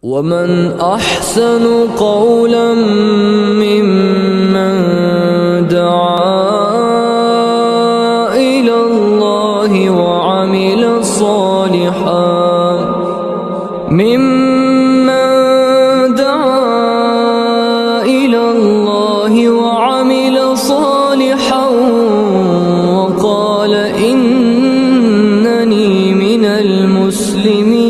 ومن أحسن قولا ممن دعا إلى الله وعمل صالحا وقال إنني من المسلمين.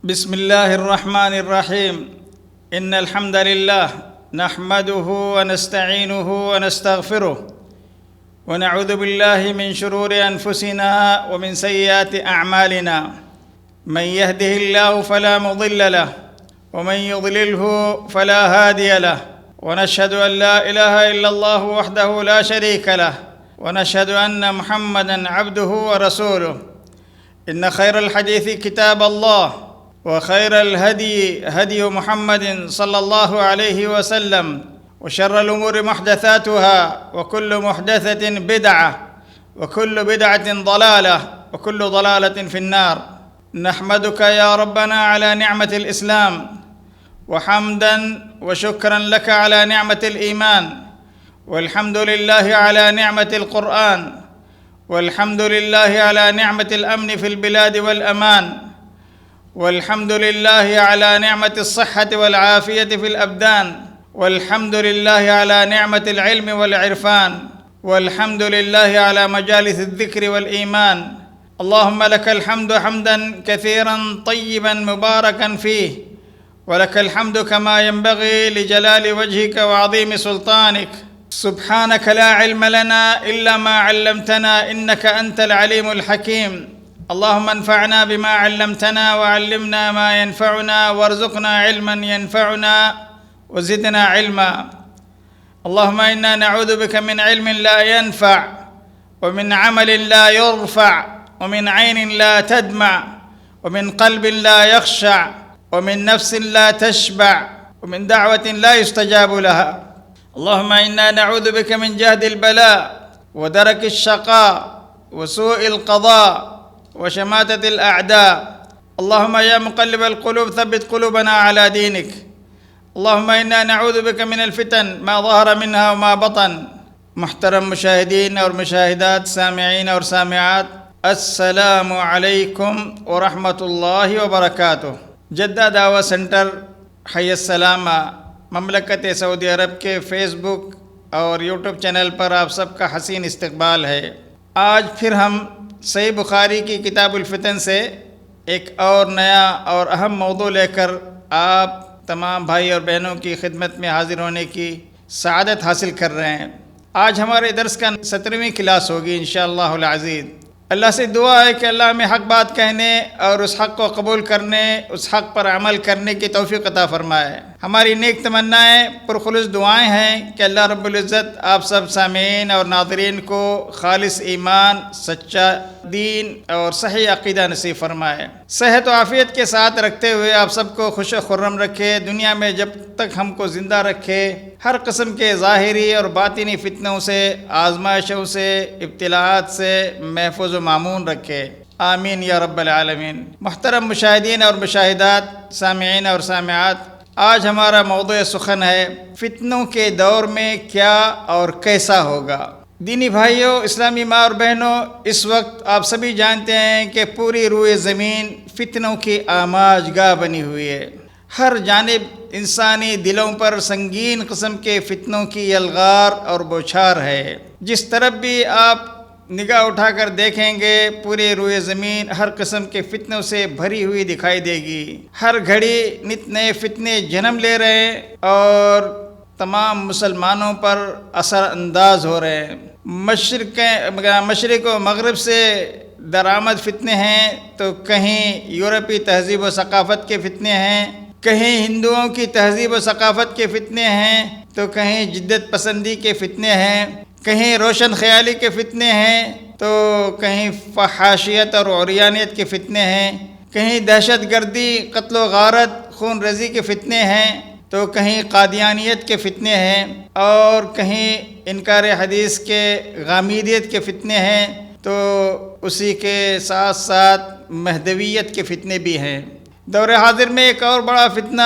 بسم الله الرحمن الرحيم. إن الحمد لله نحمده ونستعينه ونستغفره ونعوذ بالله من شرور أنفسنا ومن سيئات أعمالنا. من يهده الله فلا مضل له ومن يضلله فلا هادي له، ونشهد أن لا إله إلا الله وحده لا شريك له، ونشهد أن محمدًا عبده ورسوله. إن خير الحديث كتاب الله، وخير الهدي هدي محمد صلى الله عليه وسلم، وشر الأمور محدثاتها، وكل محدثة بدعة، وكل بدعة ضلالة، وكل ضلالة في النار. نحمدك يا ربنا على نعمة الإسلام، وحمداً وشكراً لك على نعمة الإيمان، والحمد لله على نعمة القرآن، والحمد لله على نعمة الأمن في البلاد والأمان، والحمد لله على نعمة الصحة والعافية في الأبدان، والحمد لله على نعمة العلم والعرفان، والحمد لله على مجالس الذكر والإيمان. اللهم لك الحمد حمداً كثيراً طيباً مباركاً فيه، ولك الحمد كما ينبغي لجلال وجهك وعظيم سلطانك. سبحانك لا علم لنا إلا ما علمتنا إنك أنت العليم الحكيم. اللهم انفعنا بما علمتنا وعلمنا ما ينفعنا وارزقنا علما ينفعنا وزدنا علما. اللهم إنا نعوذ بك من علم لا ينفع، ومن عمل لا يرفع، ومن عين لا تدمع، ومن قلب لا يخشع، ومن نفس لا تشبع، ومن دعوة لا يستجاب لها. اللهم إنا نعوذ بك من جهد البلاء ودرك الشقاء وسوء القضاء وشماتة الأعداء. اللهم يا مقلب القلوب ثبت قلوبنا على دينك. اللهم إنا نعوذ بك من الفتن ما ظهر منها وما بطن. محترم مشاہدین اور مشاہدات، سامعین اور سامعات، السلام علیکم ورحمۃ اللہ وبرکاتہ۔ جدہ دعویٰ سینٹر حی السلامہ مملکت سعودی عرب کے فیس بک اور یوٹیوب چینل پر آپ سب کا حسین استقبال ہے۔ آج پھر ہم صحیح بخاری کی کتاب الفتن سے ایک اور نیا اور اہم موضوع لے کر آپ تمام بھائی اور بہنوں کی خدمت میں حاضر ہونے کی سعادت حاصل کر رہے ہیں۔ آج ہمارے درس کا 17ویں کلاس ہوگی انشاءاللہ العزیز۔ اللہ سے دعا ہے کہ اللہ ہمیں حق بات کہنے اور اس حق کو قبول کرنے، اس حق پر عمل کرنے کی توفیق عطا فرمائے۔ ہماری نیک تمنائیں، پرخلوص دعائیں ہیں کہ اللہ رب العزت آپ سب سامعین اور ناظرین کو خالص ایمان، سچا دین اور صحیح عقیدہ نصیب فرمائے۔ صحت و عافیت کے ساتھ رکھتے ہوئے آپ سب کو خوش و خرم رکھے، دنیا میں جب تک ہم کو زندہ رکھے ہر قسم کے ظاہری اور باطنی فتنوں سے، آزمائشوں سے، ابتلاءات سے محفوظ و معمون رکھے، آمین یا رب العالمین۔ محترم مشاہدین اور مشاہدات، سامعین اور سامعات، آج ہمارا موضوع سخن ہے فتنوں کے دور میں کیا اور کیسا ہوگا۔ دینی بھائیوں، اسلامی ماں اور بہنوں، اس وقت آپ سبھی جانتے ہیں کہ پوری روئے زمین فتنوں کی آماج گاہ بنی ہوئی ہے۔ ہر جانب انسانی دلوں پر سنگین قسم کے فتنوں کی یلغار اور بوچھار ہے۔ جس طرف بھی آپ نگاہ اٹھا کر دیکھیں گے پورے روئے زمین ہر قسم کے فتنوں سے بھری ہوئی دکھائی دے گی۔ ہر گھڑی نت نئے فتنے جنم لے رہے ہیں اور تمام مسلمانوں پر اثر انداز ہو رہے ہیں۔ مشرق و مغرب سے درآمد فتنے ہیں تو کہیں یورپی تہذیب و ثقافت کے فتنے ہیں، کہیں ہندوؤں کی تہذیب و ثقافت کے فتنے ہیں تو کہیں جدت پسندی کے فتنے ہیں، کہیں روشن خیالی کے فتنے ہیں تو کہیں فحاشیت اور عریانیت کے فتنے ہیں، کہیں دہشت گردی، قتل و غارت، خون ریزی کے فتنے ہیں تو کہیں قادیانیت کے فتنے ہیں، اور کہیں انکار حدیث کے غامیدیت کے فتنے ہیں، تو اسی کے ساتھ ساتھ مہدویت کے فتنے بھی ہیں۔ دور حاضر میں ایک اور بڑا فتنہ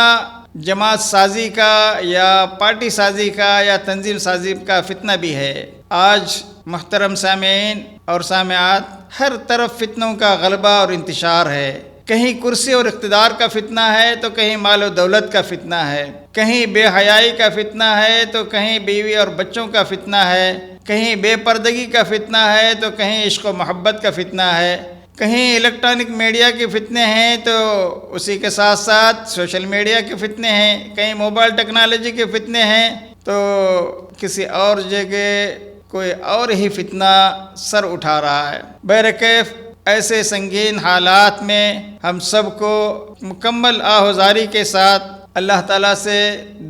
جماعت سازی کا یا پارٹی سازی کا یا تنظیم سازی کا فتنہ بھی ہے۔ آج محترم سامعین اور سامعات، ہر طرف فتنوں کا غلبہ اور انتشار ہے۔ کہیں کرسی اور اقتدار کا فتنہ ہے تو کہیں مال و دولت کا فتنہ ہے، کہیں بے حیائی کا فتنہ ہے تو کہیں بیوی اور بچوں کا فتنہ ہے، کہیں بے پردگی کا فتنہ ہے تو کہیں عشق و محبت کا فتنہ ہے، کہیں الیکٹرانک میڈیا کے فتنے ہیں تو اسی کے ساتھ ساتھ سوشل میڈیا کے فتنے ہیں، کہیں موبائل ٹیکنالوجی کے فتنے ہیں تو کسی اور جگہ کوئی اور ہی فتنہ سر اٹھا رہا ہے۔ بہرکیف ایسے سنگین حالات میں ہم سب کو مکمل آہوزاری کے ساتھ اللہ تعالیٰ سے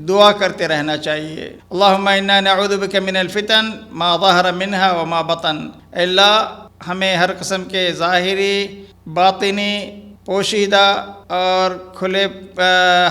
دعا کرتے رہنا چاہیے۔ اللہم انا نعوذ بک من الفتن ما ظہر منہا وما بطن۔ اے اللہ ہمیں ہر قسم کے ظاہری، باطنی، پوشیدہ اور کھلے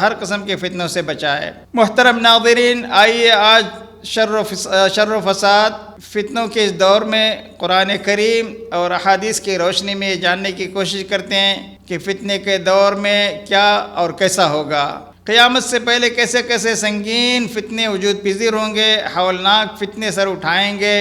ہر قسم کے فتنوں سے بچائے۔ محترم ناظرین، آئیے آج شر و فساد فتنوں کے اس دور میں قرآن کریم اور احادیث کی روشنی میں جاننے کی کوشش کرتے ہیں کہ فتنے کے دور میں کیا اور کیسا ہوگا، قیامت سے پہلے کیسے کیسے سنگین فتنے وجود پذیر ہوں گے، ہولناک فتنے سر اٹھائیں گے،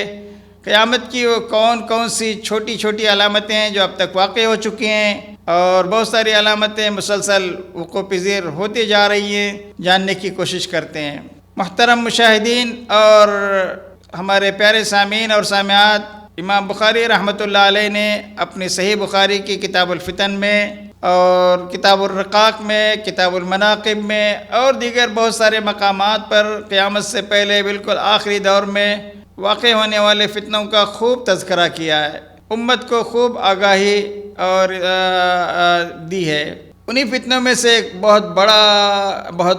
قیامت کی وہ کون کون سی چھوٹی چھوٹی علامتیں ہیں جو اب تک واقع ہو چکی ہیں اور بہت ساری علامتیں مسلسل وقوع پذیر ہوتی جا رہی ہیں، جاننے کی کوشش کرتے ہیں۔ محترم مشاہدین اور ہمارے پیارے سامعین اور سامعات، امام بخاری رحمۃ اللہ علیہ نے اپنی صحیح بخاری کی کتاب الفتن میں اور کتاب الرقاق میں، کتاب المناقب میں اور دیگر بہت سارے مقامات پر قیامت سے پہلے بالکل آخری دور میں واقع ہونے والے فتنوں کا خوب تذکرہ کیا ہے، امت کو خوب آگاہی اور دی ہے۔ انہی فتنوں میں سے ایک بہت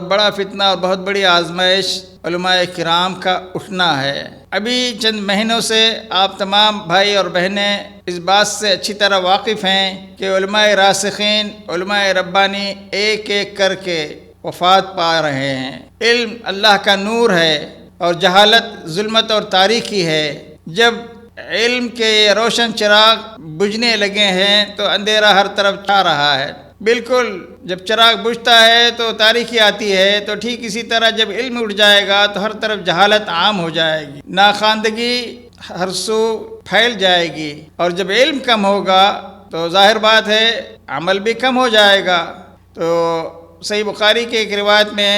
بڑا فتنہ اور بہت بڑی آزمائش علماء کرام کا اٹھنا ہے۔ ابھی چند مہینوں سے آپ تمام بھائی اور بہنیں اس بات سے اچھی طرح واقف ہیں کہ علماء راسخین، علماء ربانی ایک ایک کر کے وفات پا رہے ہیں۔ علم اللہ کا نور ہے اور جہالت ظلمت اور تاریکی ہے۔ جب علم کے روشن چراغ بجھنے لگے ہیں تو اندھیرا ہر طرف چھا رہا ہے۔ بالکل جب چراغ بجھتا ہے تو تاریکی آتی ہے، تو ٹھیک اسی طرح جب علم اٹھ جائے گا تو ہر طرف جہالت عام ہو جائے گی، ناخواندگی ہر سو پھیل جائے گی، اور جب علم کم ہوگا تو ظاہر بات ہے عمل بھی کم ہو جائے گا۔ تو صحیح بخاری کی ایک روایت میں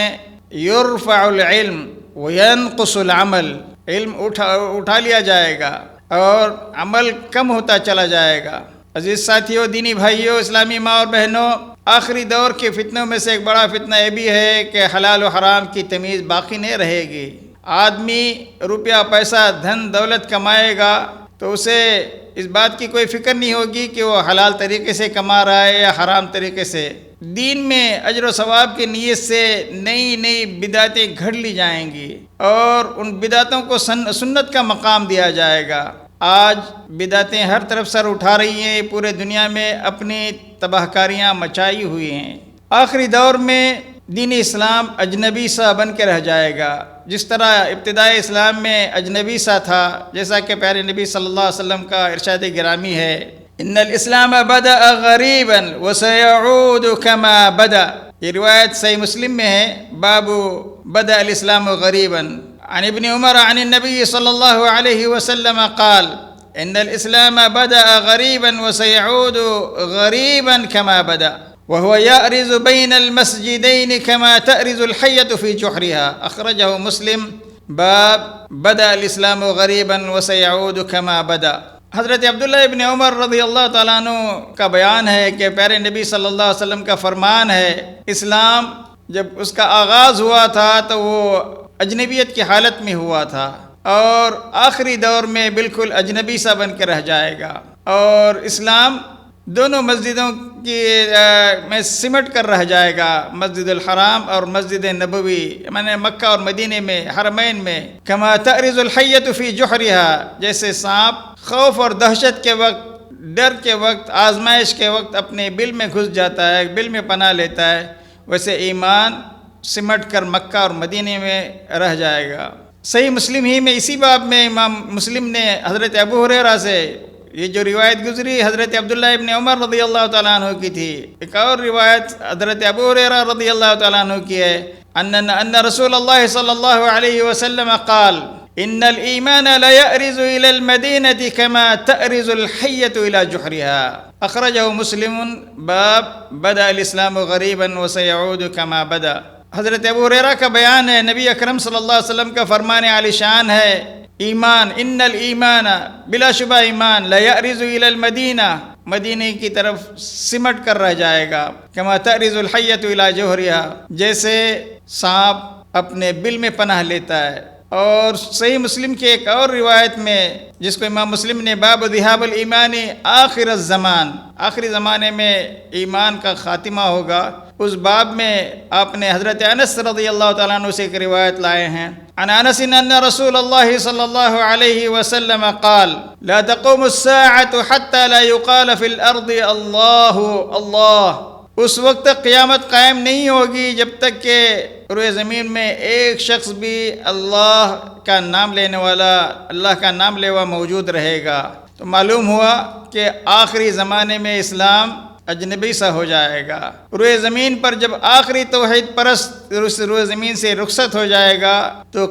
یرفع العلم وینقص العمل، علم اٹھا لیا جائے گا اور عمل کم ہوتا چلا جائے گا۔ عزیز ساتھیوں، دینی بھائیوں، اسلامی ماں اور بہنوں، آخری دور کے فتنوں میں سے ایک بڑا فتنہ یہ بھی ہے کہ حلال و حرام کی تمیز باقی نہیں رہے گی۔ آدمی روپیہ پیسہ دھن دولت کمائے گا تو اسے اس بات کی کوئی فکر نہیں ہوگی کہ وہ حلال طریقے سے کما رہا ہے یا حرام طریقے سے۔ دین میں اجر و ثواب کی نیت سے نئی نئی بدعتیں گھڑ لی جائیں گی اور ان بدعتوں کو سنت کا مقام دیا جائے گا۔ آج بدعتیں ہر طرف سر اٹھا رہی ہیں، پورے دنیا میں اپنی تباہ کاریاں مچائی ہوئی ہیں۔ آخری دور میں دین اسلام اجنبی سا بن کے رہ جائے گا، جس طرح ابتدائی اسلام میں اجنبی سا تھا، جیسا کہ پیارے نبی صلی اللہ علیہ وسلم کا ارشاد گرامی ہے، ان الاسلام بدأ غریبا وسيعود كما بدأ۔ یہ روایت صحیح مسلم میں ہے، باب بدأ الاسلام غریبا، عن ابن عمر عن النبي صلى الله عليه وسلم قال ان الاسلام بدأ غریبا وسيعود غریبا كما بدأ وهو يأرز بين المسجدين كما تأرز الحية في جحرها، اخرجه مسلم، باب بدأ الاسلام غریبا وسيعود كما بدأ۔ حضرت عبداللہ ابن عمر رضی اللہ تعالیٰ عنہ کا بیان ہے کہ پیارے نبی صلی اللہ علیہ وسلم کا فرمان ہے، اسلام جب اس کا آغاز ہوا تھا تو وہ اجنبیت کی حالت میں ہوا تھا اور آخری دور میں بالکل اجنبی سا بن کے رہ جائے گا، اور اسلام دونوں مسجدوں کی میں سمٹ کر رہ جائے گا، مسجد الحرام اور مسجد نبوی، یعنی مکہ اور مدینے میں، حرمین میں، کما تأرز الحیۃ فی جحرها، جیسے سانپ خوف اور دہشت کے وقت، ڈر کے وقت، آزمائش کے وقت اپنے بل میں گھس جاتا ہے، بل میں پناہ لیتا ہے، ویسے ایمان سمٹ کر مکہ اور مدینے میں رہ جائے گا۔ صحیح مسلم ہی میں اسی باب میں امام مسلم نے حضرت ابو ہریرہ سے یہ جو روایت گزری حضرت عبداللہ ابن عمر رضی اللہ تعالیٰ عنہ کی تھی. ایک اور روایت حضرت ابو ہریرہ رضی اللہ تعالیٰ عنہ کی ہے ان رسول اللہ صلی اللہ علیہ وسلم قال ان الایمان لا یأرز الى المدینة كما تأرز الحیة الى جحرها. اخرجہ مسلم باب بدأ الاسلام غریبا وسيعود كما بدأ. حضرت ابو ہریرہ کا بیان ہے، نبی اکرم صلی اللہ علیہ وسلم کا فرمان عالی شان ہے، ایمان ان الایمان بلا شبہ ایمان لا یأرز الى المدینہ مدینے کی طرف سمٹ کر رہ جائے گا، کما تأرز الحیۃ الی جوہرہا جیسے سانپ اپنے بل میں پناہ لیتا ہے. اور صحیح مسلم کی ایک اور روایت میں جس کو امام مسلم نے باب ذہاب الایمان آخر الزمان، آخری زمانے میں ایمان کا خاتمہ ہوگا، اس باب میں آپ نے حضرت انس رضی اللہ تعالیٰ عنہ سے ایک روایت لائے ہیں. عن انس ان رسول اللہ صلی اللہ علیہ وسلم قال لا تقوم الساعة حتى لا يقال في الارض اللہ اللہ. اس وقت تک قیامت قائم نہیں ہوگی جب تک کہ روئے زمین میں ایک شخص بھی اللہ کا نام لینے والا، اللہ کا نام لیوا موجود رہے گا. تو معلوم ہوا کہ آخری زمانے میں اسلام اجنبی سا ہو جائے گا. روئے زمین پر جب آخری توحید پرست روئے زمین سے رخصت ہو جائے گا تو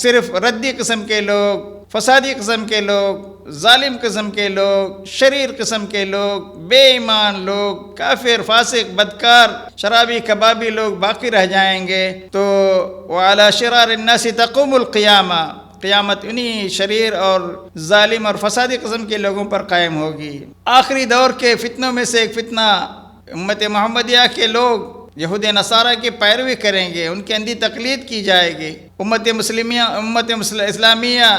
صرف ردی قسم کے لوگ، فسادی قسم کے لوگ، ظالم قسم کے لوگ، شریر قسم کے لوگ، بے ایمان لوگ، کافر، فاسق، بدکار، شرابی، کبابی لوگ باقی رہ جائیں گے. تو وعلی شرار الناس تقوم القیامہ، قیامت انہی شریر اور ظالم اور فسادی قسم کے لوگوں پر قائم ہوگی. آخری دور کے فتنوں میں سے ایک فتنہ امت محمدیہ کے لوگ یہود نصارہ کی پیروی کریں گے، ان کی اندھی تقلید کی جائے گی. امت اسلامیہ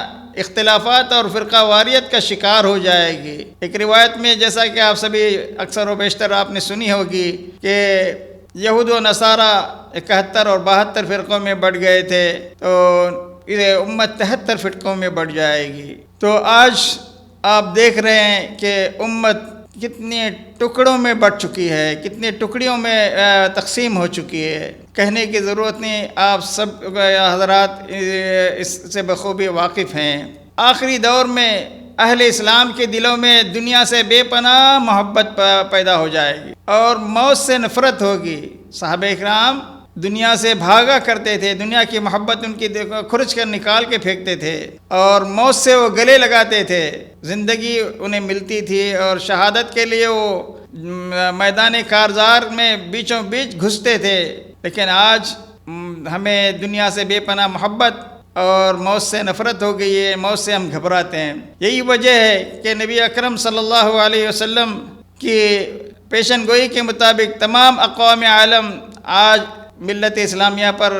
اختلافات اور فرقہ واریت کا شکار ہو جائے گی. ایک روایت میں جیسا کہ آپ سبھی اکثر و بیشتر آپ نے سنی ہوگی کہ یہود و نصارہ 71 اور 72 فرقوں میں بٹ گئے تھے، تو یہ امت 73 فرقوں میں بٹ جائے گی. تو آج آپ دیکھ رہے ہیں کہ امت کتنے ٹکڑوں میں بٹ چکی ہے، کتنے ٹکڑیوں میں تقسیم ہو چکی ہے. کہنے کی ضرورت نہیں، آپ سب حضرات اس سے بخوبی واقف ہیں. آخری دور میں اہل اسلام کے دلوں میں دنیا سے بے پناہ محبت پیدا ہو جائے گی اور موت سے نفرت ہوگی. صحابہ اکرام دنیا سے بھاگا کرتے تھے، دنیا کی محبت ان کی کھرچ کر نکال کے پھینکتے تھے اور موت سے وہ گلے لگاتے تھے. زندگی انہیں ملتی تھی اور شہادت کے لیے وہ میدان کارزار میں بیچوں بیچ گھستے تھے. لیکن آج ہمیں دنیا سے بے پناہ محبت اور موت سے نفرت ہو گئی ہے، موت سے ہم گھبراتے ہیں. یہی وجہ ہے کہ نبی اکرم صلی اللہ علیہ وسلم کی پیشن گوئی کے مطابق تمام اقوام عالم آج ملت اسلامیہ پر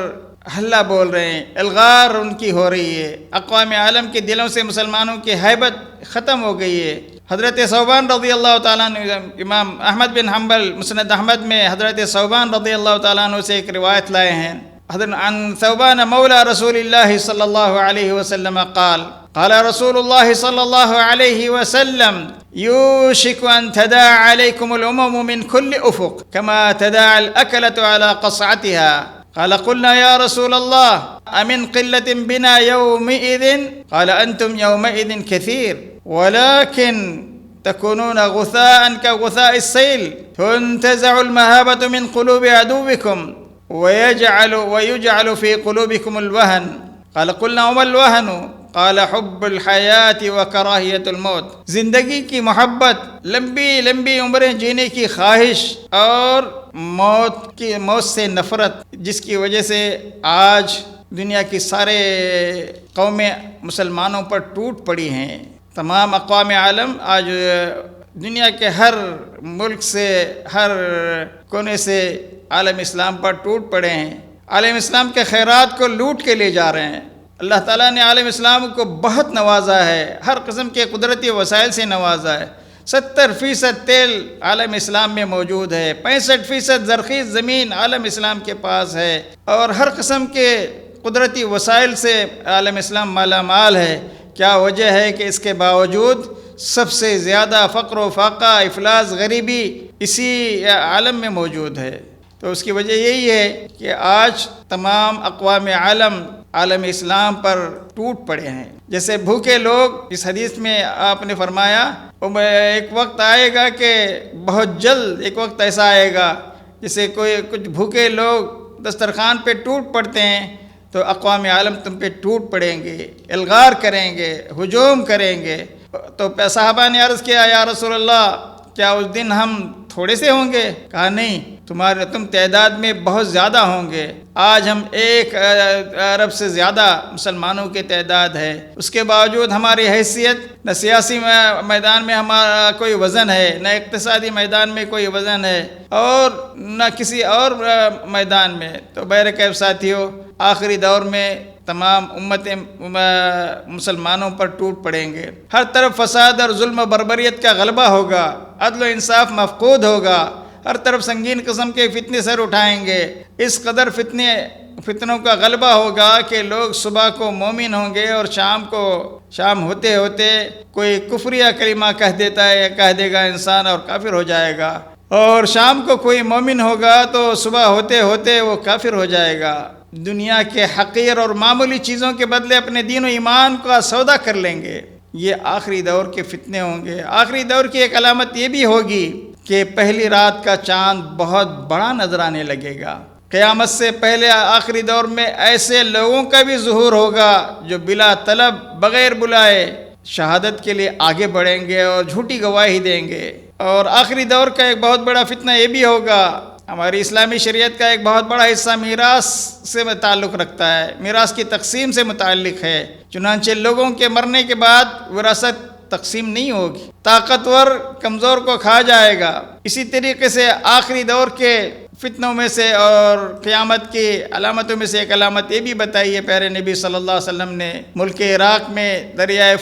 حلہ بول رہے ہیں، الغار ان کی ہو رہی ہے. اقوام عالم کے دلوں سے مسلمانوں کی ہیبت ختم ہو گئی ہے. حضرت ثوبان رضی اللہ تعالیٰ عنہ، امام احمد بن حنبل مسند احمد میں حضرت ثوبان رضی اللہ تعالیٰ عنہ سے ایک روایت لائے ہیں. حضرت عن ثوبان مولا رسول اللہ صلی اللہ علیہ وسلم قال قال رسول اللہ صلی اللہ علیہ وسلم يوشك أن تداعى عليكم الأمم من كل أفق كما تداعى الأكلة على قصعتها. قال قلنا يا رسول الله أمن قلة بنا يومئذ؟ قال أنتم يومئذ كثير ولكن تكونون غثاء كغثاء السيل تنتزع المهابة من قلوب عدوكم ويجعل في قلوبكم الوهن. قال قلنا وما الوهن؟ قال حب الحیات و کراہیت الموت. زندگی کی محبت، لمبی لمبی عمریں جینے کی خواہش اور موت سے نفرت، جس کی وجہ سے آج دنیا کی سارے قومیں مسلمانوں پر ٹوٹ پڑی ہیں. تمام اقوام عالم آج دنیا کے ہر ملک سے، ہر کونے سے عالم اسلام پر ٹوٹ پڑے ہیں. عالم اسلام کے خیرات کو لوٹ کے لے جا رہے ہیں. اللہ تعالیٰ نے عالم اسلام کو بہت نوازا ہے، ہر قسم کے قدرتی وسائل سے نوازا ہے. 70% تیل عالم اسلام میں موجود ہے، 65% زرخیز زمین عالم اسلام کے پاس ہے اور ہر قسم کے قدرتی وسائل سے عالم اسلام مالا مال ہے. کیا وجہ ہے کہ اس کے باوجود سب سے زیادہ فقر و فاقہ، افلاس، غریبی اسی عالم میں موجود ہے؟ تو اس کی وجہ یہی ہے کہ آج تمام اقوام عالم اسلام پر ٹوٹ پڑے ہیں۔ جیسے بھوکے لوگ، اس حدیث میں آپ نے فرمایا ایک وقت آئے گا کہ بہت جلد ایک وقت ایسا آئے گا جیسے کچھ بھوکے لوگ دسترخوان پہ ٹوٹ پڑتے ہیں تو اقوام عالم تم پہ ٹوٹ پڑیں گے، الغار کریں گے، ہجوم کریں گے۔ تو صحابہ نے عرض کیا یا رسول اللہ کیا اس دن ہم تھوڑے سے ہوں گے؟ کہا نہیں، تم تعداد میں بہت زیادہ ہوں گے۔ آج ہم 1 ارب سے زیادہ مسلمانوں کی تعداد ہے، اس کے باوجود ہماری حیثیت نہ سیاسی میدان میں ہمارا کوئی وزن ہے، نہ اقتصادی میدان میں کوئی وزن ہے، اور نہ کسی اور میدان میں۔ تو بہرکیف ساتھیوں، آخری دور میں تمام امتیں مسلمانوں پر ٹوٹ پڑیں گے۔ ہر طرف فساد اور ظلم و بربریت کا غلبہ ہوگا، عدل و انصاف مفقود ہوگا، ہر طرف سنگین قسم کے فتنے سر اٹھائیں گے۔ اس قدر فتنوں کا غلبہ ہوگا کہ لوگ صبح کو مومن ہوں گے اور شام ہوتے ہوتے کوئی کفریہ کلمہ کہہ دے گا انسان اور کافر ہو جائے گا، اور شام کو کوئی مومن ہوگا تو صبح ہوتے ہوتے وہ کافر ہو جائے گا۔ دنیا کے حقیر اور معمولی چیزوں کے بدلے اپنے دین و ایمان کا سودا کر لیں گے۔ یہ آخری دور کے فتنے ہوں گے۔ آخری دور کی ایک علامت یہ بھی ہوگی کہ پہلی رات کا چاند بہت بڑا نظر آنے لگے گا۔ قیامت سے پہلے آخری دور میں ایسے لوگوں کا بھی ظہور ہوگا جو بلا طلب بغیر بلائے شہادت کے لیے آگے بڑھیں گے اور جھوٹی گواہی دیں گے۔ اور آخری دور کا ایک بہت بڑا فتنہ یہ بھی ہوگا، ہماری اسلامی شریعت کا ایک بہت بڑا حصہ میراث سے تعلق رکھتا ہے، میراث کی تقسیم سے متعلق ہے۔ چنانچہ لوگوں کے مرنے کے بعد وراثت تقسیم نہیں ہوگی، طاقتور کمزور کو کھا جائے گا۔ اسی طریقے سے آخری دور کے فتنوں میں سے اور قیامت کی علامتوں میں سے ایک علامت یہ بھی بتائی ہے پیارے نبی صلی اللہ علیہ وسلم نے۔ ملک عراق میں دریائے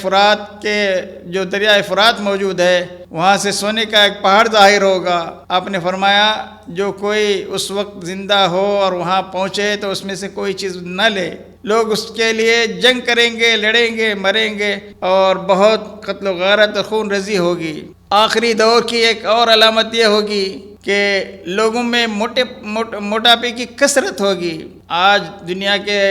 فرات موجود ہے، وہاں سے سونے کا ایک پہاڑ ظاہر ہوگا۔ آپ نے فرمایا جو کوئی اس وقت زندہ ہو اور وہاں پہنچے تو اس میں سے کوئی چیز نہ لے، لوگ اس کے لیے جنگ کریں گے، لڑیں گے، مریں گے، اور بہت قتل و غارت اور خون ریزی ہوگی۔ آخری دور کی ایک اور علامت یہ ہوگی کہ لوگوں میں موٹاپے کی کثرت ہوگی۔ آج دنیا کے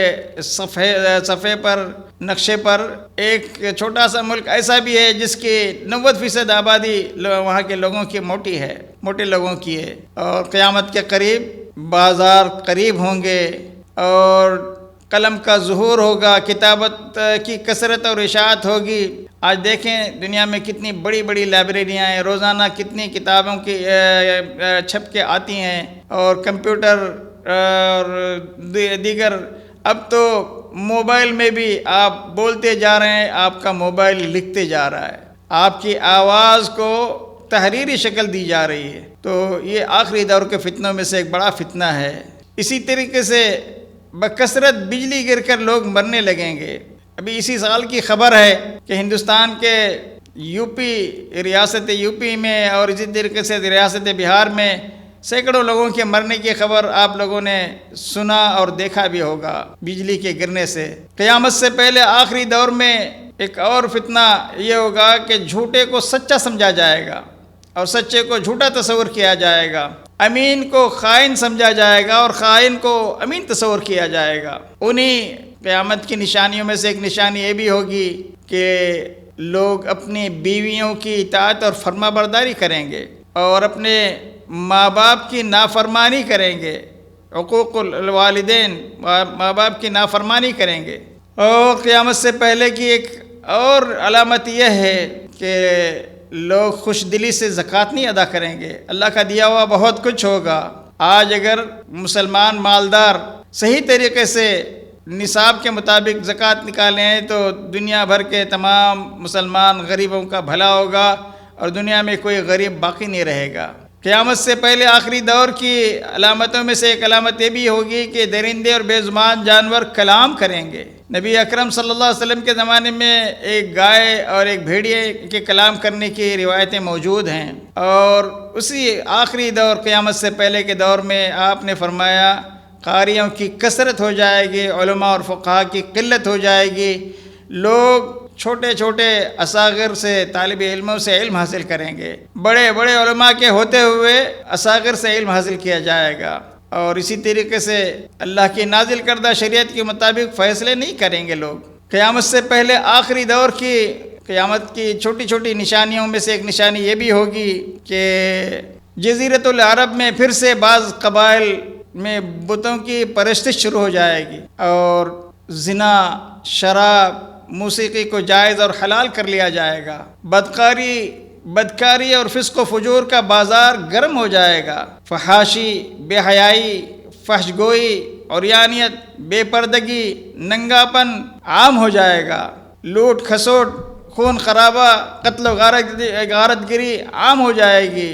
صفحے پر، نقشے پر ایک چھوٹا سا ملک ایسا بھی ہے جس کی 90% آبادی وہاں کے لوگوں کی موٹے لوگوں کی ہے۔ اور قیامت کے قریب بازار قریب ہوں گے اور قلم کا ظہور ہوگا، کتابت کی کثرت اور اشاعت ہوگی۔ آج دیکھیں دنیا میں کتنی بڑی بڑی لائبریریاں ہیں، روزانہ کتنی کتابوں کی چھپ کے آتی ہیں، اور کمپیوٹر اور دیگر۔ اب تو موبائل میں بھی آپ بولتے جا رہے ہیں، آپ کا موبائل لکھتے جا رہا ہے، آپ کی آواز کو تحریری شکل دی جا رہی ہے۔ تو یہ آخری دور کے فتنوں میں سے ایک بڑا فتنہ ہے۔ اسی طریقے سے بکثرت بجلی گر کر لوگ مرنے لگیں گے۔ ابھی اسی سال کی خبر ہے کہ ہندوستان کے ریاست یوپی میں اور اسی طریقے سے ریاست بہار میں سینکڑوں لوگوں کے مرنے کی خبر آپ لوگوں نے سنا اور دیکھا بھی ہوگا بجلی کے گرنے سے۔ قیامت سے پہلے آخری دور میں ایک اور فتنہ یہ ہوگا کہ جھوٹے کو سچا سمجھا جائے گا اور سچے کو جھوٹا تصور کیا جائے گا، امین کو خائن سمجھا جائے گا اور خائن کو امین تصور کیا جائے گا۔ انہی قیامت کی نشانیوں میں سے ایک نشانی یہ بھی ہوگی کہ لوگ اپنی بیویوں کی اطاعت اور فرما برداری کریں گے اور اپنے ماں باپ کی نافرمانی کریں گے، حقوق الوالدین، ماں باپ کی نافرمانی کریں گے۔ اور قیامت سے پہلے کی ایک اور علامت یہ ہے کہ لوگ خوش دلی سے زکوٰۃ نہیں ادا کریں گے۔ اللہ کا دیا ہوا بہت کچھ ہوگا۔ آج اگر مسلمان مالدار صحیح طریقے سے نصاب کے مطابق زکوٰۃ نکالیں تو دنیا بھر کے تمام مسلمان غریبوں کا بھلا ہوگا اور دنیا میں کوئی غریب باقی نہیں رہے گا۔ قیامت سے پہلے آخری دور کی علامتوں میں سے ایک علامت یہ بھی ہوگی کہ درندے اور بے زبان جانور کلام کریں گے۔ نبی اکرم صلی اللہ علیہ وسلم کے زمانے میں ایک گائے اور ایک بھیڑیے کے کلام کرنے کی روایتیں موجود ہیں، اور اسی آخری دور قیامت سے پہلے کے دور میں آپ نے فرمایا قاریوں کی کثرت ہو جائے گی، علماء اور فقہاء کی قلت ہو جائے گی، لوگ چھوٹے چھوٹے اصاغر سے طالب علموں سے علم حاصل کریں گے، بڑے بڑے علماء کے ہوتے ہوئے اصاغر سے علم حاصل کیا جائے گا۔ اور اسی طریقے سے اللہ کی نازل کردہ شریعت کے مطابق فیصلے نہیں کریں گے لوگ۔ قیامت سے پہلے آخری دور کی قیامت کی چھوٹی چھوٹی نشانیوں میں سے ایک نشانی یہ بھی ہوگی کہ جزیرۃ العرب میں پھر سے بعض قبائل میں بتوں کی پرستش شروع ہو جائے گی، اور زنا، شراب، موسیقی کو جائز اور حلال کر لیا جائے گا، بدکاری اور فسق و فجور کا بازار گرم ہو جائے گا، فحاشی، بے حیائی، فحش گوئی، عریانیت، بے پردگی، ننگاپن عام ہو جائے گا، لوٹ کھسوٹ، خون خرابہ، قتل و غارت گری عام ہو جائے گی،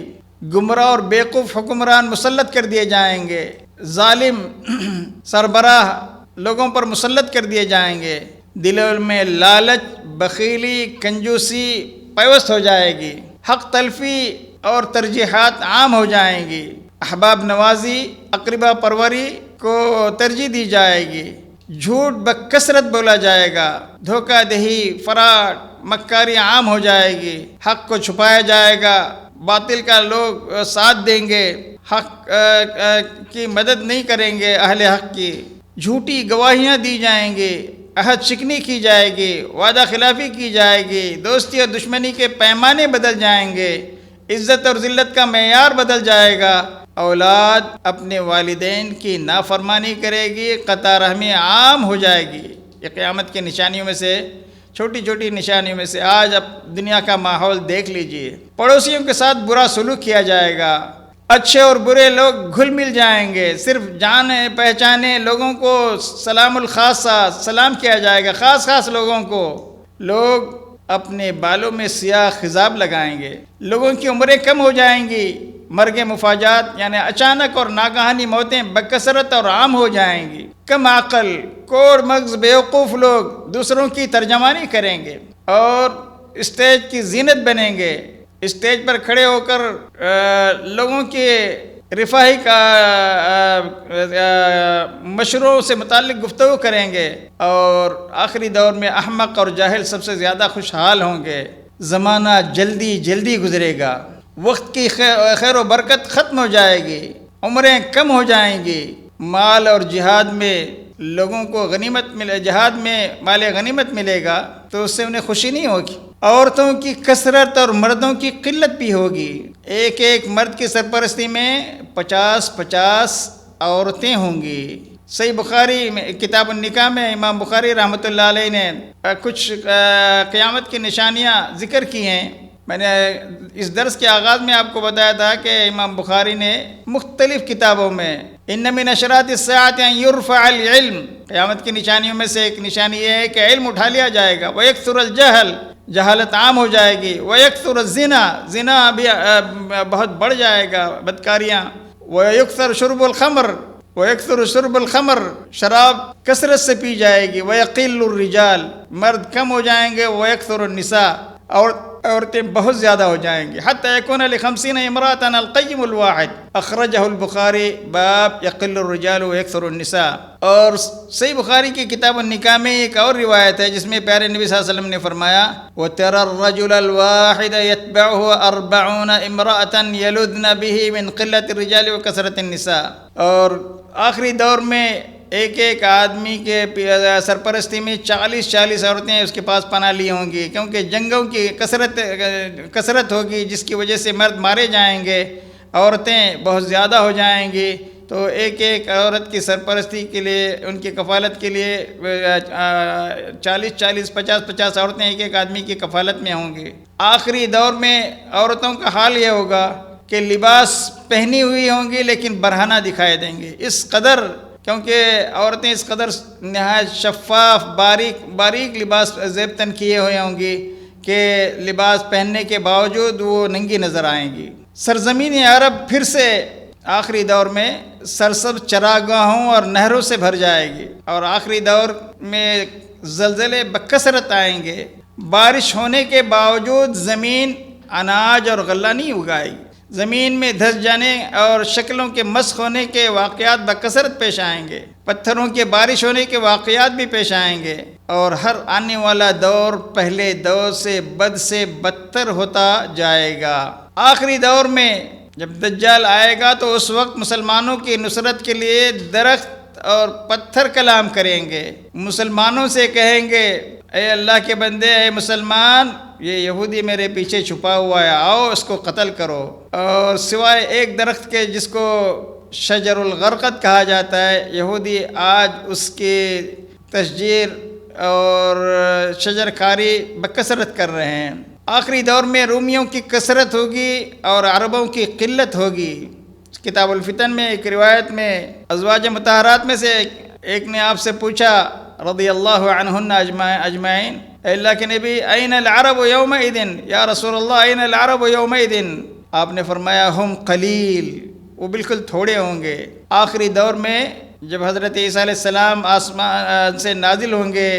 گمراہ اور بیوقوف حکمران مسلط کر دیے جائیں گے، ظالم سربراہ لوگوں پر مسلط کر دیے جائیں گے، دلوں میں لالچ، بخیلی، کنجوسی پیوست ہو جائے گی، حق تلفی اور ترجیحات عام ہو جائیں گی، احباب نوازی، اقربا پروری کو ترجیح دی جائے گی، جھوٹ بکثرت بولا جائے گا، دھوکہ دہی، فراڈ، مکاری عام ہو جائے گی، حق کو چھپایا جائے گا، باطل کا لوگ ساتھ دیں گے، حق کی مدد نہیں کریں گے، اہل حق کی جھوٹی گواہیاں دی جائیں گی، عہد شکنی کی جائے گی، وعدہ خلافی کی جائے گی، دوستی اور دشمنی کے پیمانے بدل جائیں گے، عزت اور ذلت کا معیار بدل جائے گا، اولاد اپنے والدین کی نافرمانی کرے گی، قطع رحمی عام ہو جائے گی۔ یہ قیامت کی نشانیوں میں سے چھوٹی چھوٹی نشانیوں میں سے آج اب دنیا کا ماحول دیکھ لیجئے۔ پڑوسیوں کے ساتھ برا سلوک کیا جائے گا، اچھے اور برے لوگ گھل مل جائیں گے، صرف جانے پہچانے لوگوں کو سلام الخاصہ سلام کیا جائے گا، خاص لوگوں کو۔ لوگ اپنے بالوں میں سیاہ خضاب لگائیں گے، لوگوں کی عمریں کم ہو جائیں گی، مرگ مفاجات یعنی اچانک اور ناگہانی موتیں بکثرت اور عام ہو جائیں گی، کم عقل، کوڑ مغز بیوقوف لوگ دوسروں کی ترجمانی کریں گے اور اسٹیج کی زینت بنیں گے، اسٹیج پر کھڑے ہو کر لوگوں کے رفاہی کا مشروع سے متعلق گفتگو کریں گے، اور آخری دور میں احمق اور جاہل سب سے زیادہ خوشحال ہوں گے۔ زمانہ جلدی گزرے گا، وقت کی خیر و برکت ختم ہو جائے گی، عمریں کم ہو جائیں گی، مال اور جہاد میں لوگوں کو جہاد میں مال غنیمت ملے گا تو اس سے انہیں خوشی نہیں ہوگی، عورتوں کی کثرت اور مردوں کی قلت بھی ہوگی، ایک مرد کی سرپرستی میں 50 عورتیں ہوں گی۔ صحیح بخاری میں کتاب النکاح میں امام بخاری رحمۃ اللہ علیہ نے کچھ قیامت کی نشانیاں ذکر کی ہیں۔ میں نے اس درس کے آغاز میں آپ کو بتایا تھا کہ امام بخاری نے مختلف کتابوں میں ان من اشراط الساعۃ ان یرفع العلم، قیامت کی نشانیوں میں سے ایک نشانی یہ ہے کہ علم اٹھا لیا جائے گا، ویکثر الجہل، جہالت عام ہو جائے گی، ویکثر الزنا، زنا بھی بہت بڑھ جائے گا، بدکاریاں، ویکثر شرب الخمر، ویکثر شرب الخمر، شراب کثرت سے پی جائے گی، ویقل الرجال، مرد کم ہو جائیں گے، ویکثر النساء، اور عورتیں بہت زیادہ ہو جائیں گی، حتی یکون ل50 امرأة القیم الواحد، اخرجہ البخاری باب یقل الرجال ویکثر النساء۔ اور صحیح بخاری کی کتاب النکاح میں ایک اور روایت ہے جس میں پیارے نبی صلی اللہ علیہ وسلم نے فرمایا وَتَرَى الرَّجُلَ الْوَاحِدَ يَتْبَعُهُ 40 امرأة يَلُذْنَ بِهِ مِنْ قِلَّةِ الرِّجَالِ وَكَثْرَةِ النِّسَاء۔ اور آخری دور میں ایک آدمی کے سرپرستی میں 40 عورتیں اس کے پاس پناہ لی ہوں گی، کیونکہ جنگوں کی کثرت ہوگی جس کی وجہ سے مرد مارے جائیں گے، عورتیں بہت زیادہ ہو جائیں گی، تو ایک عورت کی سرپرستی کے لیے، ان کی کفالت کے لیے 40 50 عورتیں ایک آدمی کی کفالت میں ہوں گی۔ آخری دور میں عورتوں کا حال یہ ہوگا کہ لباس پہنی ہوئی ہوں گی لیکن برہنہ دکھائی دیں گے، اس قدر، کیونکہ عورتیں اس قدر نہایت شفاف باریک لباس زیب تن کیے ہوئے ہوں گی کہ لباس پہننے کے باوجود وہ ننگی نظر آئیں گی۔ سرزمین عرب پھر سے آخری دور میں سرسبز چراگاہوں اور نہروں سے بھر جائے گی، اور آخری دور میں زلزلے بکثرت آئیں گے، بارش ہونے کے باوجود زمین اناج اور غلہ نہیں اگائے گی، زمین میں دھس جانے اور شکلوں کے مسخ ہونے کے واقعات بکثرت پیش آئیں گے، پتھروں کے بارش ہونے کے واقعات بھی پیش آئیں گے، اور ہر آنے والا دور پہلے دور سے بدتر ہوتا جائے گا۔ آخری دور میں جب دجال آئے گا تو اس وقت مسلمانوں کی نصرت کے لیے درخت اور پتھر کلام کریں گے، مسلمانوں سے کہیں گے اے اللہ کے بندے، اے مسلمان، یہ یہودی میرے پیچھے چھپا ہوا ہے، آؤ اس کو قتل کرو۔ اور سوائے ایک درخت کے جس کو شجر الغرقد کہا جاتا ہے، یہودی آج اس کی تشجیر اور شجر کاری بکثرت کر رہے ہیں۔ آخری دور میں رومیوں کی کثرت ہوگی اور عربوں کی قلت ہوگی۔ کتاب الفتن میں ایک روایت میں ازواج مطہرات میں سے ایک نے آپ سے پوچھا رضی اللہ عنہن اجمعین، اے اللہ کے نبی، این العرب یومئذ، یا رسول اللہ این العرب یومئذ؟ آپ نے فرمایا ہم قلیل، وہ بالکل تھوڑے ہوں گے۔ آخری دور میں جب حضرت عیسیٰ علیہ السلام آسمان سے نازل ہوں گے،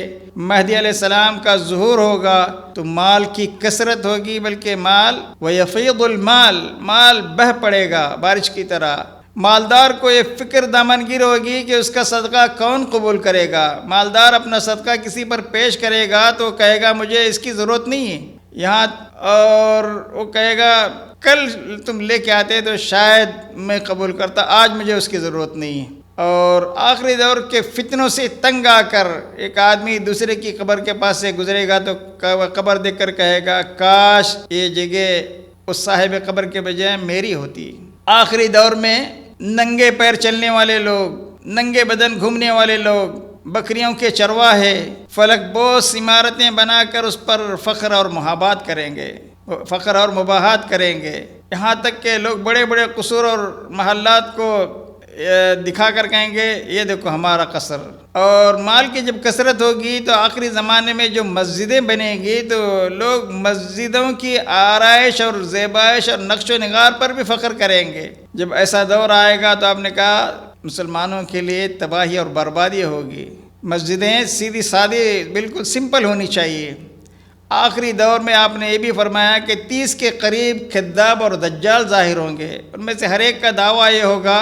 مہدی علیہ السلام کا ظہور ہوگا تو مال کی کثرت ہوگی، بلکہ مال وَيَفِيضُ المال، مال بہہ پڑے گا بارش کی طرح۔ مالدار کو یہ فکر دامنگیر ہوگی کہ اس کا صدقہ کون قبول کرے گا۔ مالدار اپنا صدقہ کسی پر پیش کرے گا تو کہے گا مجھے اس کی ضرورت نہیں ہے یہاں، اور وہ کہے گا کل تم لے کے آتے تو شاید میں قبول کرتا، آج مجھے اس کی ضرورت نہیں ہے۔ اور آخری دور کے فتنوں سے تنگ آ کر ایک آدمی دوسرے کی قبر کے پاس سے گزرے گا تو قبر دیکھ کر کہے گا کاش یہ جگہ اس صاحب قبر کے بجائے میری ہوتی۔ آخری دور میں ننگے پیر چلنے والے لوگ، ننگے بدن گھومنے والے لوگ، بکریوں کے چرواہے، فلک بوس عمارتیں بنا کر اس پر فخر اور مباحات کریں گے، یہاں تک کہ لوگ بڑے بڑے قصور اور محلات کو دکھا کر کہیں گے یہ دیکھو ہمارا قصر۔ اور مال کی جب کثرت ہوگی تو آخری زمانے میں جو مسجدیں بنے گی تو لوگ مسجدوں کی آرائش اور زیبائش اور نقش و نگار پر بھی فخر کریں گے۔ جب ایسا دور آئے گا تو آپ نے کہا مسلمانوں کے لیے تباہی اور بربادی ہوگی۔ مسجدیں سیدھی سادی بالکل سمپل ہونی چاہیے۔ آخری دور میں آپ نے یہ بھی فرمایا کہ 30 کے قریب کذاب اور دجال ظاہر ہوں گے، ان میں سے ہر ایک کا دعویٰ یہ ہوگا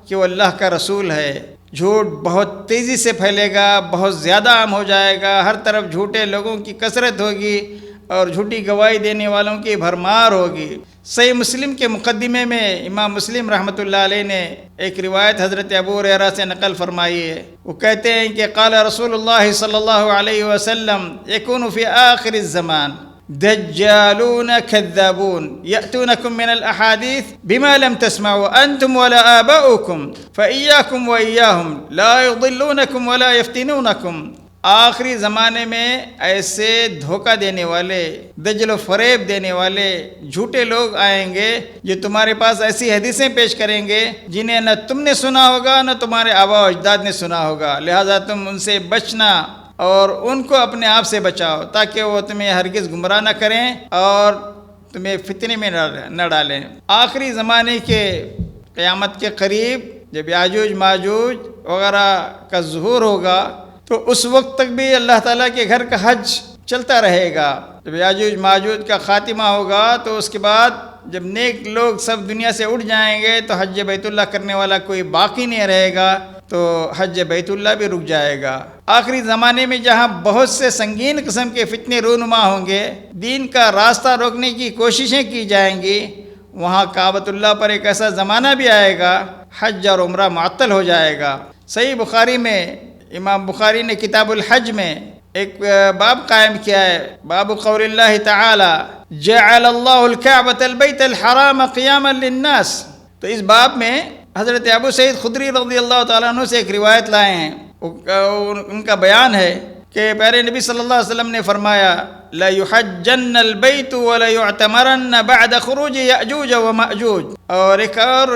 کہ وہ اللہ کا رسول ہے۔ جھوٹ بہت تیزی سے پھیلے گا، بہت زیادہ عام ہو جائے گا، ہر طرف جھوٹے لوگوں کی کثرت ہوگی اور جھوٹی گواہی دینے والوں کی بھرمار ہوگی۔ صحیح مسلم کے مقدمے میں امام مسلم رحمۃ اللہ علیہ نے ایک روایت حضرت ابو ہریرہ سے نقل فرمائی ہے۔ وہ کہتے ہیں کہ قال رسول اللہ صلی اللہ علیہ وسلم یکون فی آخر الزمان دجالون کذابون یأتونکم من الاحادیث بما لم تسمعوا انتم ولا آباؤکم فإیاکم وإیاہم لا یضلونکم ولا یفتنونکم۔ آخری زمانے میں ایسے دھوکہ دینے والے، دجل و فریب دینے والے جھوٹے لوگ آئیں گے جو تمہارے پاس ایسی حدیثیں پیش کریں گے جنہیں نہ تم نے سنا ہوگا نہ تمہارے آباء و اجداد نے سنا ہوگا، لہذا تم ان سے بچنا اور ان کو اپنے آپ سے بچاؤ تاکہ وہ تمہیں ہرگز گمراہ نہ کریں اور تمہیں فتنے میں نہ ڈالیں۔ آخری زمانے کے قیامت کے قریب جب یاجوج ماجوج وغیرہ کا ظہور ہوگا تو اس وقت تک بھی اللہ تعالیٰ کے گھر کا حج چلتا رہے گا۔ جب یاجوج ماجوج کا خاتمہ ہوگا تو اس کے بعد جب نیک لوگ سب دنیا سے اٹھ جائیں گے تو حج بیت اللہ کرنے والا کوئی باقی نہیں رہے گا، تو حج بیت اللہ بھی رک جائے گا۔ آخری زمانے میں جہاں بہت سے سنگین قسم کے فتنے رونما ہوں گے، دین کا راستہ روکنے کی کوششیں کی جائیں گی، وہاں کعبۃ اللہ پر ایک ایسا زمانہ بھی آئے گا حج اور عمرہ معطل ہو جائے گا۔ صحیح بخاری میں امام بخاری نے کتاب الحج میں ایک باب قائم کیا ہے، باب قول اللہ تعالی جعل اللہ الکعبۃ البیت الحرام قیاما للناس۔ تو اس باب میں حضرت ابو سعید خدری رضی اللہ تعالیٰ عنہ سے ایک روایت لائے ہیں، ان کا بیان ہے کہ پیارے نبی صلی اللہ علیہ وسلم نے فرمایا لا يحجن البیت ولا يعتمرن بعد خروج یأجوج ومأجوج، اور ایک اور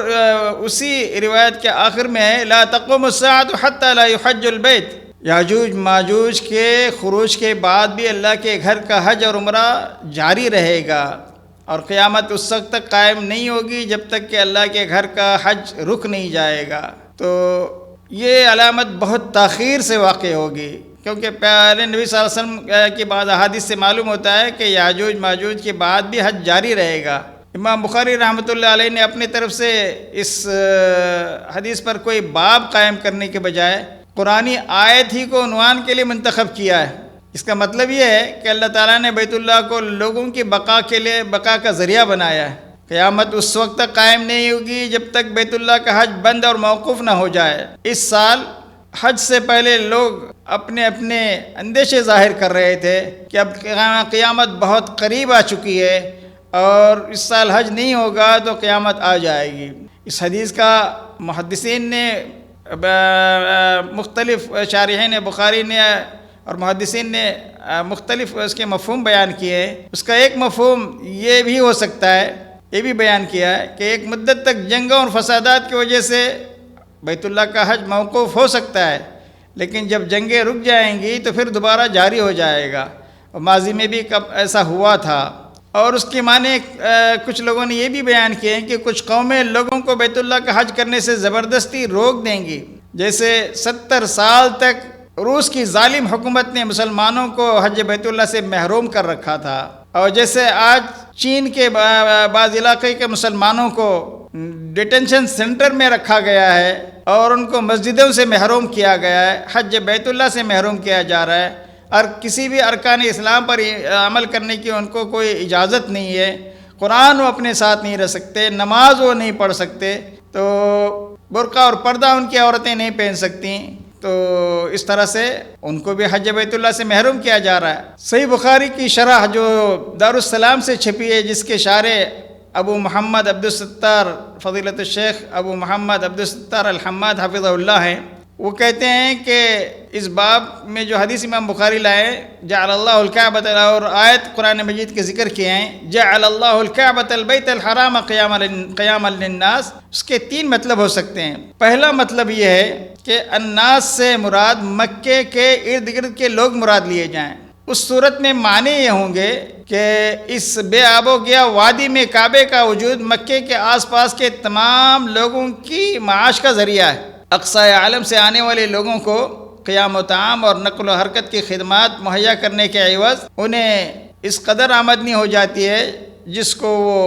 اسی روایت کے آخر میں ہے لا تقوم الساعة حتى لا يحج البیت، یاجوج ماجوج کے خروج کے بعد بھی اللہ کے گھر کا حج اور عمرہ جاری رہے گا، اور قیامت اس وقت تک قائم نہیں ہوگی جب تک کہ اللہ کے گھر کا حج رک نہیں جائے گا۔ تو یہ علامت بہت تاخیر سے واقع ہوگی، کیونکہ پیارے نبی صلی اللہ علیہ وسلم کی بعض احادیث سے معلوم ہوتا ہے کہ یاجوج ماجوج کے بعد بھی حج جاری رہے گا۔ امام بخاری رحمۃ اللہ علیہ نے اپنی طرف سے اس حدیث پر کوئی باب قائم کرنے کے بجائے قرآنی آیت ہی کو عنوان کے لیے منتخب کیا ہے۔ اس کا مطلب یہ ہے کہ اللہ تعالیٰ نے بیت اللہ کو لوگوں کی بقا کے لیے بقا کا ذریعہ بنایا ہے۔ قیامت اس وقت تک قائم نہیں ہوگی جب تک بیت اللہ کا حج بند اور موقوف نہ ہو جائے۔ اس سال حج سے پہلے لوگ اپنے اپنے اندیشے ظاہر کر رہے تھے کہ اب قیامت بہت قریب آ چکی ہے اور اس سال حج نہیں ہوگا تو قیامت آ جائے گی۔ اس حدیث کا محدثین نے مختلف شارحین بخاری نے اور محدثین نے مختلف اس کے مفہوم بیان کیے ہیں۔ اس کا ایک مفہوم یہ بھی ہو سکتا ہے، یہ بھی بیان کیا ہے کہ ایک مدت تک جنگوں اور فسادات کی وجہ سے بیت اللہ کا حج موقوف ہو سکتا ہے، لیکن جب جنگیں رک جائیں گی تو پھر دوبارہ جاری ہو جائے گا۔ ماضی میں بھی کب ایسا ہوا تھا۔ اور اس کے معنی کچھ لوگوں نے یہ بھی بیان کیے ہیں کہ کچھ قومیں لوگوں کو بیت اللہ کا حج کرنے سے زبردستی روک دیں گی، جیسے 70 سال تک روس کی ظالم حکومت نے مسلمانوں کو حج بیت اللہ سے محروم کر رکھا تھا، اور جیسے آج چین کے بعض علاقے کے مسلمانوں کو ڈیٹینشن سینٹر میں رکھا گیا ہے اور ان کو مسجدوں سے محروم کیا گیا ہے، حج بیت اللہ سے محروم کیا جا رہا ہے، اور کسی بھی ارکان اسلام پر عمل کرنے کی ان کو کوئی اجازت نہیں ہے۔ قرآن وہ اپنے ساتھ نہیں رہ سکتے، نماز وہ نہیں پڑھ سکتے، تو برقع اور پردہ ان کی عورتیں نہیں پہن سکتی، تو اس طرح سے ان کو بھی حج بیت اللہ سے محروم کیا جا رہا ہے۔ صحیح بخاری کی شرح جو دارالسلام سے چھپی ہے، جس کے شارح ابو محمد عبدالستار فضیلت الشیخ ابو محمد عبدالستار الحماد حفظہ اللہ ہیں، وہ کہتے ہیں کہ اس باب میں جو حدیث امام بخاری لائے جعل اللہ الکعبۃ، اور آیت قرآن مجید کے ذکر کیے ہیں جعل اللہ الکعبۃ البیت الحرام قیاما للناس، اس کے 3 مطلب ہو سکتے ہیں۔ پہلا مطلب یہ ہے کہ الناس سے مراد مکے کے ارد گرد کے لوگ مراد لیے جائیں۔ اس صورت میں معنی یہ ہوں گے کہ اس بے آب و گیا وادی میں کعبے کا وجود مکے کے آس پاس کے تمام لوگوں کی معاش کا ذریعہ ہے۔ اقصائے عالم سے آنے والے لوگوں کو قیام و طعام اور نقل و حرکت کی خدمات مہیا کرنے کے عوض انہیں اس قدر آمدنی ہو جاتی ہے جس کو وہ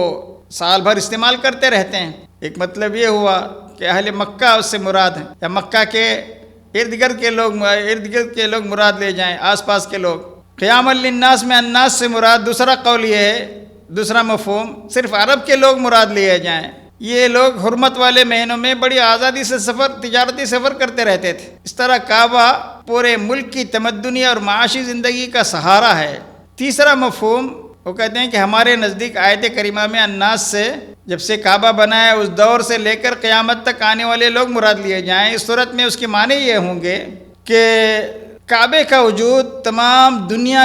سال بھر استعمال کرتے رہتے ہیں۔ ایک مطلب یہ ہوا کہ اہل مکہ اس سے مراد ہیں، یا مکہ کے ارد گرد کے لوگ مراد لے جائیں، آس پاس کے لوگ۔ قیام للناس میں الناس سے مراد دوسرا قول یہ ہے، دوسرا مفہوم صرف عرب کے لوگ مراد لیے جائیں۔ یہ لوگ حرمت والے مہینوں میں بڑی آزادی سے تجارتی سفر کرتے رہتے تھے۔ اس طرح کعبہ پورے ملک کی تمدنی اور معاشی زندگی کا سہارا ہے۔ تیسرا مفہوم وہ کہتے ہیں کہ ہمارے نزدیک آیت کریمہ میں الناس سے جب سے کعبہ بنا ہے اس دور سے لے کر قیامت تک آنے والے لوگ مراد لیے جائیں۔ اس صورت میں اس کے معنی یہ ہوں گے کہ کعبے کا وجود تمام دنیا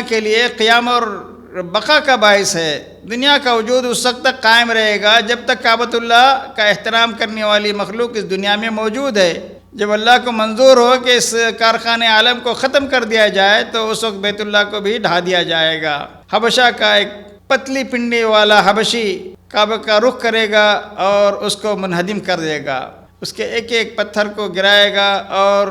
کے لیے قیام اور بقا کا باعث ہے۔ دنیا کا وجود اس وقت تک قائم رہے گا جب تک کعبۃ اللہ کا احترام کرنے والی مخلوق اس دنیا میں موجود ہے۔ جب اللہ کو منظور ہو کہ اس کارخانے عالم کو ختم کر دیا جائے تو اس وقت بیت اللہ کو بھی ڈھا دیا جائے گا۔ حبشہ کا ایک پتلی پنڈی والا حبشی کعبہ کا رخ کرے گا اور اس کو منہدم کر دے گا، اس کے ایک ایک پتھر کو گرائے گا اور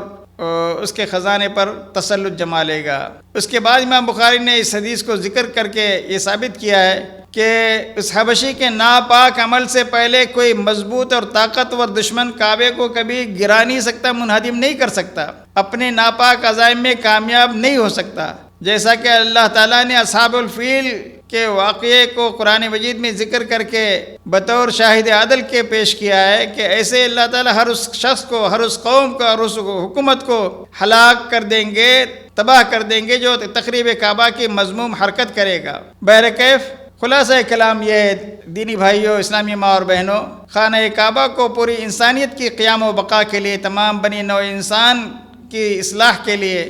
اس کے خزانے پر تسلط جما لے گا۔ اس کے بعد امام بخاری نے اس حدیث کو ذکر کر کے یہ ثابت کیا ہے کہ اس حبشی کے ناپاک عمل سے پہلے کوئی مضبوط اور طاقتور دشمن کعبے کو کبھی گرا نہیں سکتا، منہدم نہیں کر سکتا، اپنے ناپاک عزائم میں کامیاب نہیں ہو سکتا۔ جیسا کہ اللہ تعالیٰ نے اصحاب الفیل کے واقعے کو قرآن مجید میں ذکر کر کے بطور شاہد عدل کے پیش کیا ہے کہ ایسے اللہ تعالیٰ ہر اس شخص کو، ہر اس قوم کو، ہر اس حکومت کو ہلاک کر دیں گے، تباہ کر دیں گے جو تخریب کعبہ کی مذموم حرکت کرے گا۔ بہرکیف خلاصہ کلام یہ دینی بھائیوں، اسلامی ماں اور بہنوں، خانہ کعبہ کو پوری انسانیت کی قیام و بقا کے لیے، تمام بنی نوع انسان کی اصلاح کے لیے،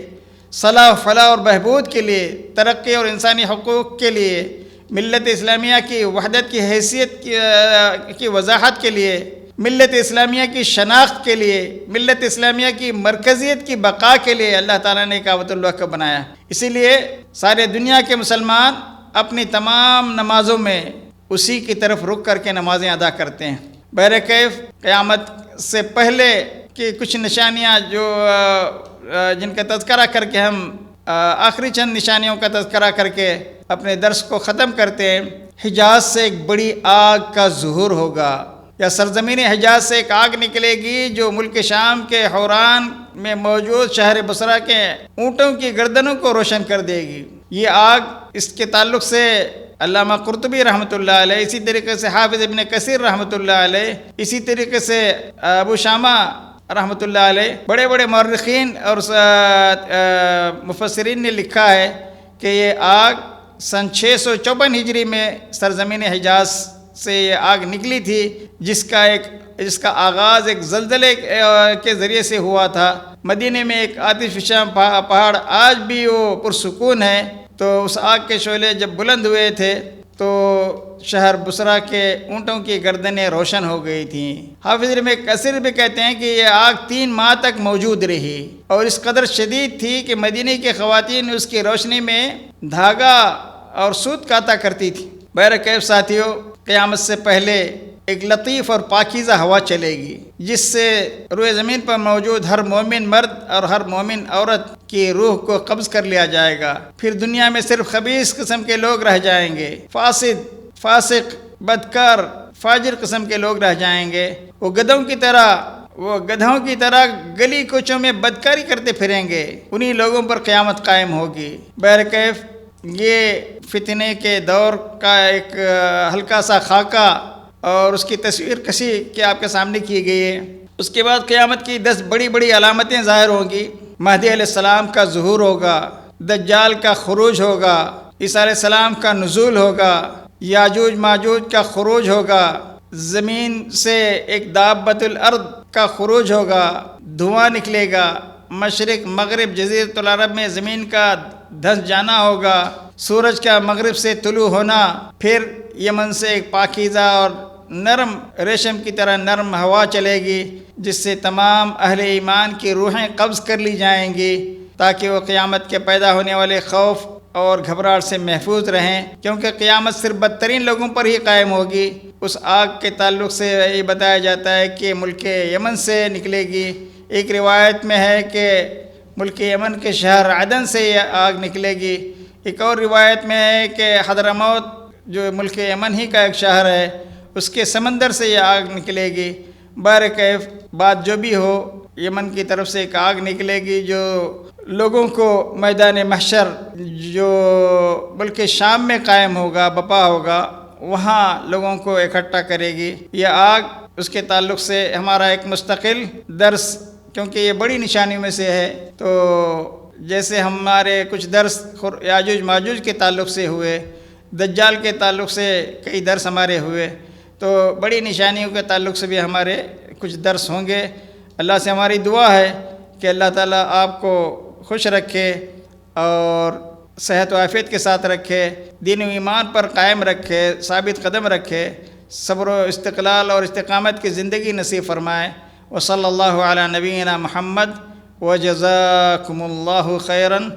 صلاح و فلاح اور بہبود کے لیے، ترقی اور انسانی حقوق کے لیے، ملت اسلامیہ کی وحدت کی حیثیت کی وضاحت کے لیے، ملت اسلامیہ کی شناخت کے لیے، ملت اسلامیہ کی مرکزیت کی بقا کے لیے اللہ تعالیٰ نے کعبۃ اللہ کو بنایا۔ اسی لیے سارے دنیا کے مسلمان اپنی تمام نمازوں میں اسی کی طرف رخ کر کے نمازیں ادا کرتے ہیں۔ بہرکیف قیامت سے پہلے کی کچھ نشانیاں جن کا تذکرہ کر کے ہم آخری چند نشانیوں کا تذکرہ کر کے اپنے درس کو ختم کرتے ہیں۔ حجاز سے ایک بڑی آگ کا ظہور ہوگا، یا سرزمین حجاز سے ایک آگ نکلے گی جو ملک شام کے حوران میں موجود شہر بصرہ کے اونٹوں کی گردنوں کو روشن کر دے گی۔ یہ آگ اس کے تعلق سے علامہ قرطبی رحمۃ اللہ علیہ، اسی طریقے سے حافظ ابن کثیر رحمۃ اللہ علیہ، اسی طریقے سے ابو شامہ رحمۃ اللہ علیہ، بڑے بڑے مورخین اور مفسرین نے لکھا ہے کہ یہ آگ سن 654 ہجری میں سرزمین حجاز سے یہ آگ نکلی تھی، جس کا آغاز ایک زلزلے کے ذریعے سے ہوا تھا۔ مدینے میں ایک آتش فشاں پہاڑ آج بھی وہ پرسکون ہے، تو اس آگ کے شعلے جب بلند ہوئے تھے تو شہر بصرہ کے اونٹوں کی گردنیں روشن ہو گئی تھیں۔ حافظ ابن کثیر بھی کہتے ہیں کہ یہ آگ 3 ماہ تک موجود رہی اور اس قدر شدید تھی کہ مدینے کی خواتین اس کی روشنی میں دھاگا اور سوت کاتا کرتی تھی۔ بہرکیف ساتھیوں، قیامت سے پہلے ایک لطیف اور پاکیزہ ہوا چلے گی، جس سے روئے زمین پر موجود ہر مومن مرد اور ہر مومن عورت کی روح کو قبض کر لیا جائے گا۔ پھر دنیا میں صرف خبیث قسم کے لوگ رہ جائیں گے، فاسق، بدکار، فاجر قسم کے لوگ رہ جائیں گے۔ وہ گدھوں کی طرح گلی کوچوں میں بدکاری کرتے پھریں گے، انہی لوگوں پر قیامت قائم ہوگی۔ بہرکیف یہ فتنے کے دور کا ایک ہلکا سا خاکہ اور اس کی تصویر کشی کہ آپ کے سامنے کی گئی ہے۔ اس کے بعد قیامت کی 10 بڑی بڑی علامتیں ظاہر ہوں گی۔ مہدی علیہ السلام کا ظہور ہوگا، دجال کا خروج ہوگا، عیسیٰ علیہ السلام کا نزول ہوگا، یاجوج ماجوج کا خروج ہوگا، زمین سے ایک دابۃ الارض کا خروج ہوگا، دھواں نکلے گا، مشرق مغرب جزیرۃ العرب میں زمین کا دھنس جانا ہوگا، سورج کا مغرب سے طلوع ہونا، پھر یمن سے ایک پاکیزہ اور نرم ریشم کی طرح نرم ہوا چلے گی، جس سے تمام اہل ایمان کی روحیں قبض کر لی جائیں گی، تاکہ وہ قیامت کے پیدا ہونے والے خوف اور گھبراہٹ سے محفوظ رہیں، کیونکہ قیامت صرف بدترین لوگوں پر ہی قائم ہوگی۔ اس آگ کے تعلق سے یہ بتایا جاتا ہے کہ ملک یمن سے نکلے گی۔ ایک روایت میں ہے کہ ملک یمن کے شہر عدن سے یہ آگ نکلے گی۔ ایک اور روایت میں ہے کہ حضرموت جو ملک یمن ہی کا ایک شہر ہے، اس کے سمندر سے یہ آگ نکلے گی۔ بہرکیف بات جو بھی ہو، یمن کی طرف سے ایک آگ نکلے گی جو لوگوں کو میدان محشر جو بلکہ شام میں قائم ہوگا، بپا ہوگا، وہاں لوگوں کو اکٹھا کرے گی۔ یہ آگ، اس کے تعلق سے ہمارا ایک مستقل درس، کیونکہ یہ بڑی نشانیوں میں سے ہے، تو جیسے ہمارے کچھ درس یاجوج ماجوج کے تعلق سے ہوئے، دجال کے تعلق سے کئی درس ہمارے ہوئے، تو بڑی نشانیوں کے تعلق سے بھی ہمارے کچھ درس ہوں گے۔ اللہ سے ہماری دعا ہے کہ اللہ تعالیٰ آپ کو خوش رکھے اور صحت و عافیت کے ساتھ رکھے، دین و ایمان پر قائم رکھے، ثابت قدم رکھے، صبر و استقلال اور استقامت کی زندگی نصیب فرمائے۔ وصلی اللہ علی نبینا محمد وجزاکم اللہ خیراً۔